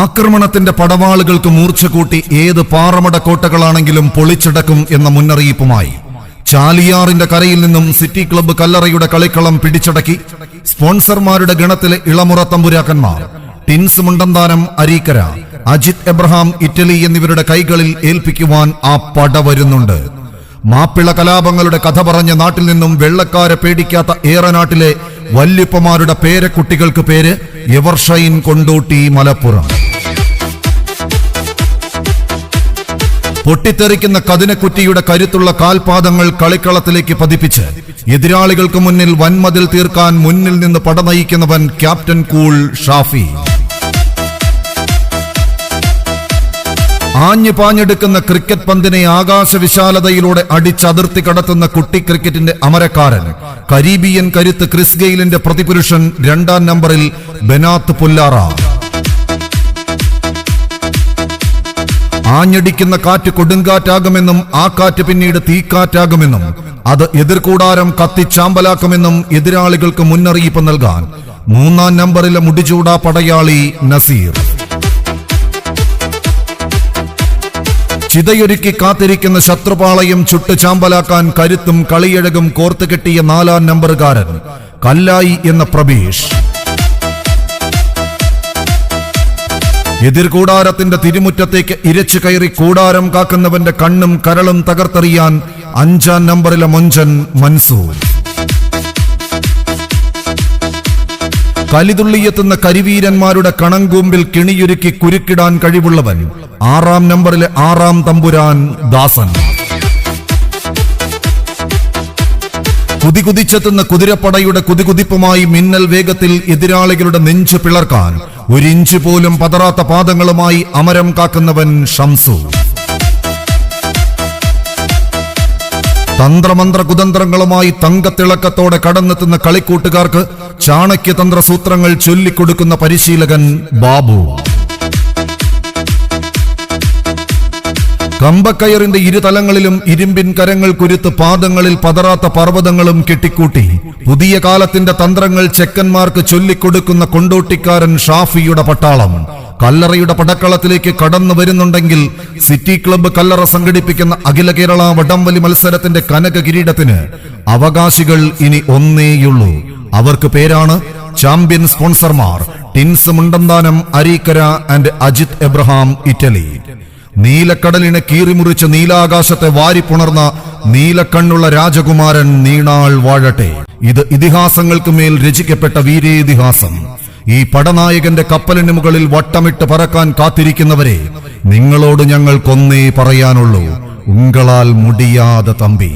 ആക്രമണത്തിന്റെ പടവാളുകൾക്ക് മൂർച്ച കൂട്ടി ഏത് പാറമട കോട്ടകളാണെങ്കിലും പൊളിച്ചടക്കും എന്ന മുന്നറിയിപ്പുമായി ചാലിയാറിന്റെ കരയിൽ നിന്നും സിറ്റി ക്ലബ്ബ് കല്ലറയുടെ കളിക്കളം പിടിച്ചടക്കി സ്പോൺസർമാരുടെ ഗണത്തിലെ ഇളമുറ തമ്പുരാക്കന്മാർ ടിൻസ് മുണ്ടന്താനം അരീക്കര, അജിത് എബ്രഹാം ഇറ്റലി എന്നിവരുടെ കൈകളിൽ ഏൽപ്പിക്കുവാൻ ആ പട വരുന്നുണ്ട്. മാപ്പിള കലാപങ്ങളുടെ കഥ പറഞ്ഞ നാട്ടിൽ നിന്നും വെള്ളക്കാരെ പേടിക്കാത്ത ഏറനാട്ടിലെ വല്യുപ്പമാരുടെ പേരക്കുട്ടികൾക്ക് പേര് എവർഷൈൻ കൊണ്ടോട്ടി മലപ്പുറം. പൊട്ടിത്തെറിക്കുന്ന കതിനക്കുറ്റിയുടെ കരുത്തുള്ള കാൽപാദങ്ങൾ കളിക്കളത്തിലേക്ക് പതിപ്പിച്ച് എതിരാളികൾക്ക് മുന്നിൽ വൻമതിൽ തീർക്കാൻ മുന്നിൽ നിന്ന് പട നയിക്കുന്നവൻ ക്യാപ്റ്റൻ കൂൾ ഷാഫി. ആഞ്ഞു പാഞ്ഞെടുക്കുന്ന ക്രിക്കറ്റ് പന്തിനെ ആകാശവിശാലതയിലൂടെ അടിച്ചതിർത്തി കടത്തുന്ന കുട്ടി ക്രിക്കറ്റിന്റെ അമരക്കാരൻ, കരീബിയൻ കരുത്ത് ക്രിസ് ഗെയിലിന്റെ പ്രതിപുരുഷൻ 2-ാം നമ്പറിൽ ബെനാത്ത് പുല്ലാറ. ആഞ്ഞടിക്കുന്ന കാറ്റ് കൊടുങ്കാറ്റാകുമെന്നും ആ കാറ്റ് പിന്നീട് തീക്കാറ്റാകുമെന്നും അത് എതിർകൂടാരം കത്തിച്ചാമ്പലാക്കുമെന്നും എതിരാളികൾക്ക് മുന്നറിയിപ്പ് നൽകാൻ 3-ാം നമ്പറിലെ മുടിചൂട പടയാളി നസീർ. ചിതയൊരുക്കി കാത്തിരിക്കുന്ന ശത്രുപാളയം ചുട്ട് ചാമ്പലാക്കാൻ കരുത്തും കളിയഴകും കോർത്തുകെട്ടിയ 4-ാം നമ്പറുകാരൻ കല്ലായി എന്ന പ്രബീഷ്. എതിർകൂടാരത്തിന്റെ തിരുമുറ്റത്തേക്ക് ഇരച്ചു കയറി കൂടാരം കാക്കുന്നവന്റെ കണ്ണും കരളും തകർത്തെറിയാൻ 5-ാം നമ്പറിലെ മൊഞ്ചൻ മൻസൂർ. കലിതുള്ളിയെത്തുന്ന കരിവീരന്മാരുടെ കണങ്കൂമ്പിൽ കിണിയൊരുക്കി കുരുക്കിടാൻ കഴിവുള്ളവൻ 6-ാം നമ്പറിലെ 6-ാം തമ്പുരാൻ ദാസൻ. കുതികുതിച്ചെത്തുന്ന കുതിരപ്പടയുടെ കുതികുതിപ്പുമായി മിന്നൽ വേഗത്തിൽ എതിരാളികളുടെ നെഞ്ചു പിളർക്കാൻ 1 ഇഞ്ച് പോലും പതറാത്ത പാദങ്ങളുമായി അമരം കാക്കുന്നവൻ ഷംസു. തന്ത്രമന്ത്ര കുതന്ത്രങ്ങളുമായി തങ്കത്തിളക്കത്തോടെ കടന്നെത്തുന്ന കളിക്കൂട്ടുകാർക്ക് ചാണക്യതന്ത്ര സൂത്രങ്ങൾ ചൊല്ലിക്കൊടുക്കുന്ന പരിശീലകൻ ബാബു. കമ്പക്കയറിന്റെ ഇരുതലങ്ങളിലും ഇരുമ്പിൻ കരങ്ങൾ കുരുത്ത് പാദങ്ങളിൽ പതറാത്ത പർവ്വതങ്ങളും കെട്ടിക്കൂട്ടി പുതിയ കാലത്തിന്റെ തന്ത്രങ്ങൾ ചെക്കന്മാർക്ക് ചൊല്ലിക്കൊടുക്കുന്ന കൊണ്ടോട്ടിക്കാരൻ ഷാഫിയുടെ പട്ടാളം കല്ലറയുടെ പടക്കളത്തിലേക്ക് കടന്നു വരുന്നുണ്ടെങ്കിൽ സിറ്റി ക്ലബ്ബ് കല്ലറ സംഘടിപ്പിക്കുന്ന അഖില കേരള വടംവലി മത്സരത്തിന്റെ കനക കിരീടത്തിന് അവകാശികൾ ഇനി ഒന്നേയുള്ളൂ. അവർക്ക് പേരാണ് ചാമ്പ്യൻ സ്പോൺസർമാർ ടിൻസ് മുണ്ടന്താനം അരീക്കര ആൻഡ് അജിത് എബ്രഹാം ഇറ്റലി. നീലക്കടലിനെ കീറിമുറിച്ച് നീലാകാശത്തെ വാരിപ്പുണർന്ന നീലക്കണ്ണുള്ള രാജകുമാരൻ നീണാൾ വാഴട്ടെ. ഇത് ഇതിഹാസങ്ങൾക്ക് മേൽ രചിക്കപ്പെട്ട വീരേതിഹാസം. ഈ പടനായകന്റെ കപ്പലിന് മുകളിൽ വട്ടമിട്ട് പറക്കാൻ കാത്തിരിക്കുന്നവരെ, നിങ്ങളോട് ഞങ്ങൾക്കൊന്നേ പറയാനുള്ളൂ, ഉങ്ങളാൽ മുടിയാതെ തമ്പി.